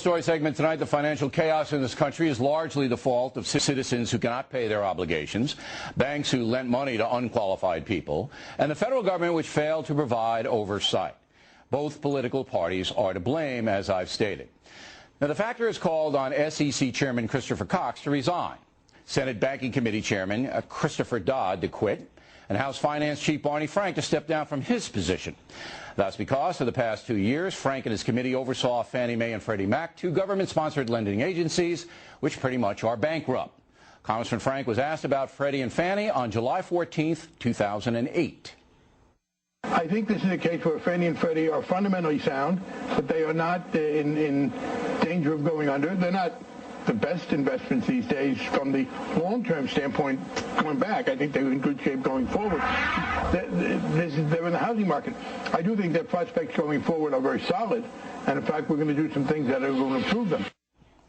Story segment tonight, the financial chaos in this country is largely the fault of citizens who cannot pay their obligations, banks who lent money to unqualified people, and the federal government which failed to provide oversight. Both political parties are to blame, as I've stated. Now, the factor has called on SEC Chairman Christopher Cox to resign, Senate Banking Committee Chairman Christopher Dodd to quit, and House Finance Chief Barney Frank to step down from his position. That's because for the past 2 years, Frank and his committee oversaw Fannie Mae and Freddie Mac, two government-sponsored lending agencies, which pretty much are bankrupt. Congressman Frank was asked about Freddie and Fannie on July 14th, 2008. I think this is a case where Fannie and Freddie are fundamentally sound, but they are not in danger of going under. They're not the best investments these days from the long-term standpoint going back. I think they're in good shape going forward. They're in the housing market. I do think their prospects going forward are very solid, and in fact, we're going to do some things that are going to improve them.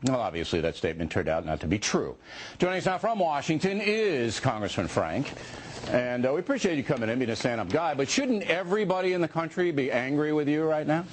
Well, obviously, that statement turned out not to be true. Joining us now from Washington is Congressman Frank. And we appreciate you coming in, being a stand-up guy, but shouldn't everybody in the country be angry with you right now?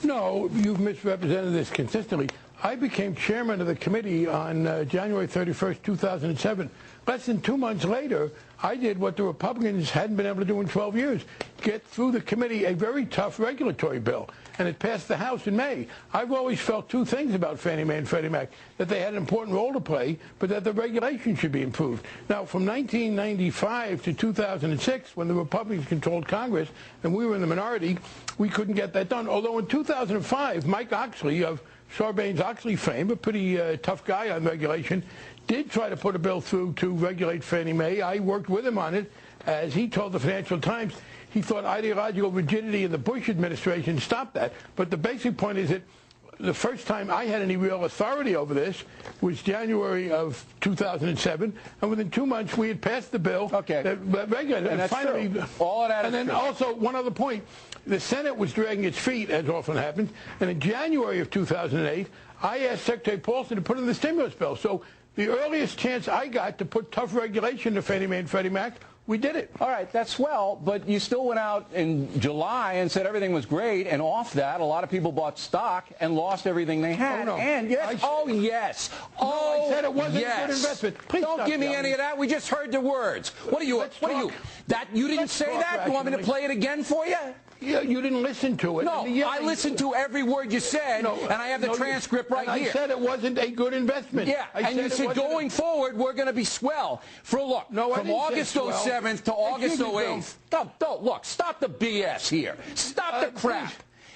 No, you've misrepresented this consistently. I became chairman of the committee on January 31st, 2007. Less than 2 months later, I did what the Republicans hadn't been able to do in 12 years, get through the committee a very tough regulatory bill, and it passed the House in May. I've always felt two things about Fannie Mae and Freddie Mac, that they had an important role to play, but that the regulation should be improved. Now, from 1995 to 2006, when the Republicans controlled Congress and we were in the minority, we couldn't get that done. Although in 2005, Mike Oxley of Sarbanes-Oxley fame, a pretty tough guy on regulation, did try to put a bill through to regulate Fannie Mae. I worked with him on it. As he told the Financial Times, he thought ideological rigidity in the Bush administration stopped that. But the basic point is that the first time I had any real authority over this was January of 2007, and within 2 months we had passed the bill that regulated it. And that's finally true. All of that and is then true. Also, one other point, the Senate was dragging its feet, as often happens, and in January of 2008, I asked Secretary Paulson to put in the stimulus bill. So the earliest chance I got to put tough regulation to Fannie Mae and Freddie Mac, we did it. All right, that's swell, but you still went out in July and said everything was great, and off that, a lot of people bought stock and lost everything they had. Oh, no. And yes, I said it wasn't a good investment. Please don't give me any of that. We just heard the words. What are you? You didn't say that? You want me to play it again for you? Yeah, you didn't listen to it. No, I listened to every word you said, and I have the transcript right here. I said it wasn't a good investment. Yeah, and you said going forward, we're going to be swell. From August 7th to August 8th. Look, stop the BS here. Stop the crap.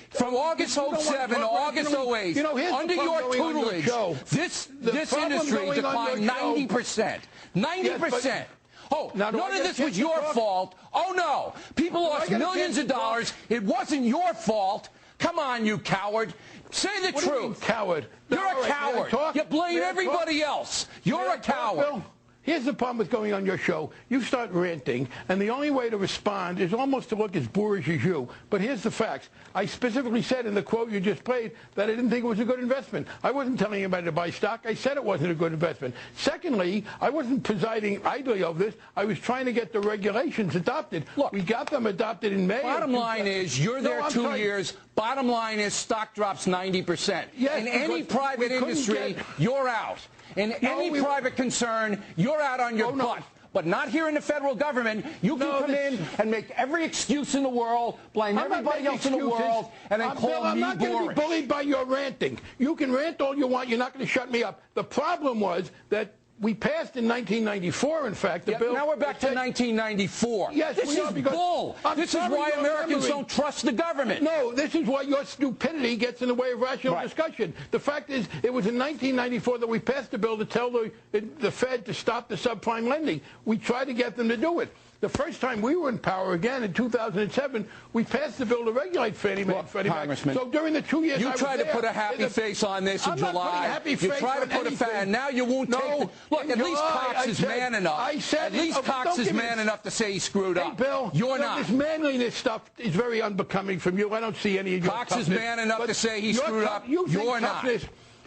From August 07 to August 08, under your tutelage, this industry declined 90%. 90%. Oh, none of this was your fault. Oh, no. People lost millions of dollars. It wasn't your fault. Come on, you coward. Say the truth. What do you mean, coward? You're a coward. You blame everybody else. You're a coward. Here's the problem with going on your show. You start ranting, and the only way to respond is almost to look as boorish as you. But here's the facts. I specifically said in the quote you just played that I didn't think it was a good investment. I wasn't telling anybody to buy stock. I said it wasn't a good investment. Secondly, I wasn't presiding idly over this. I was trying to get the regulations adopted. Look, we got them adopted in May. Bottom line is, you're there 2 years. Bottom line is, stock drops 90%. Yes, in any private industry, you're out. In any private concern, you're out on your butt. But not here in the federal government. You can come in and make every excuse in the world, blame everybody else in the world, and then call me I'm not going to be bullied by your ranting. You can rant all you want. You're not going to shut me up. The problem was that we passed in 1994, in fact, the bill. Now we're back to 1994. Yes, this is bull. This is why Americans don't trust the government. No, this is why your stupidity gets in the way of rational discussion. The fact is, it was in 1994 that we passed a bill to tell the Fed to stop the subprime lending. We tried to get them to do it. The first time we were in power again in 2007, we passed the bill to regulate Fannie Mae and Freddie Mac. So during the 2 years you tried to put a happy face on this in July. You tried to put a fan. Now you won't take the... Look, at least Cox is man enough. At least Cox is man enough to say he screwed up. Hey, Bill, you're not. This manliness stuff is very unbecoming from you. I don't see any of your Cox is man enough to say he screwed up. You're not.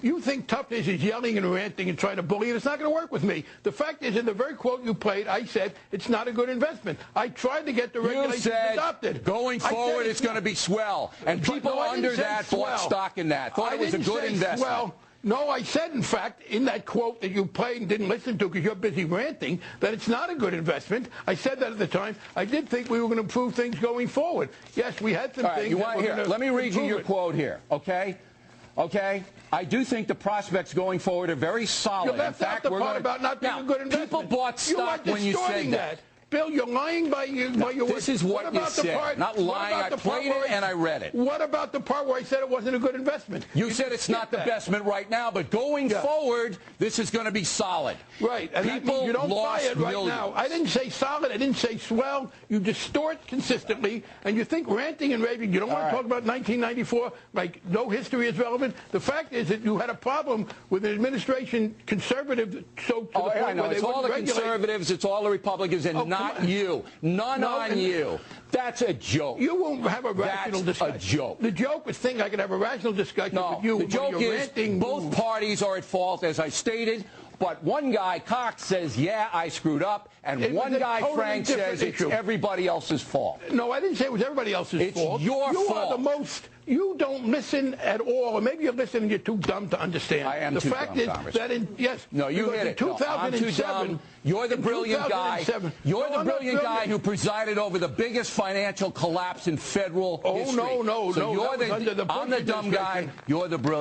You think toughness is yelling and ranting and trying to bully, and it's not going to work with me. The fact is, in the very quote you played, I said it's not a good investment. I tried to get the regulations adopted. Going forward, it's going to be swell, and people under that bought stock in that. Thought it was a good investment. Swell. No, I said, in fact, in that quote that you played and didn't listen to because you're busy ranting, that it's not a good investment. I said that at the time. I did think we were going to improve things going forward. Yes, we had some things. Let me read you your quote here, okay? Okay? I do think the prospects going forward are very solid. You left out the part about not being a good investment. People bought stock when you said that. Bill, you're lying by your words. This is what you said. Not lying. I played it and I read it. What about the part where I said it wasn't a good investment? You said it's not the investment right now, but going forward, this is going to be solid. Right. And people you don't buy it right millions. now. I didn't say solid. I didn't say swell. You distort consistently, and you think ranting and raving. You don't want to talk about 1994 like no history is relevant. The fact is that you had a problem with an administration conservative. I know. It's all the conservatives. It's all the Republicans, and not you. None on you. That's a joke. You won't have a rational discussion. That's a joke. The joke was thinking I could have a rational discussion with you. The joke is both parties are at fault, as I stated. But one guy, Cox, says, yeah, I screwed up. And one guy, Frank, says it's everybody else's fault. No, I didn't say it was everybody else's fault. It's your fault. You are the most... You don't listen at all, or maybe you listen and you're too dumb to understand. I am too dumb, The fact is that No, you hit it. 2007, I'm too dumb. You're the brilliant guy. You're the brilliant guy who presided over the biggest financial collapse in federal history. No. So I'm the dumb guy. You're the brilliant.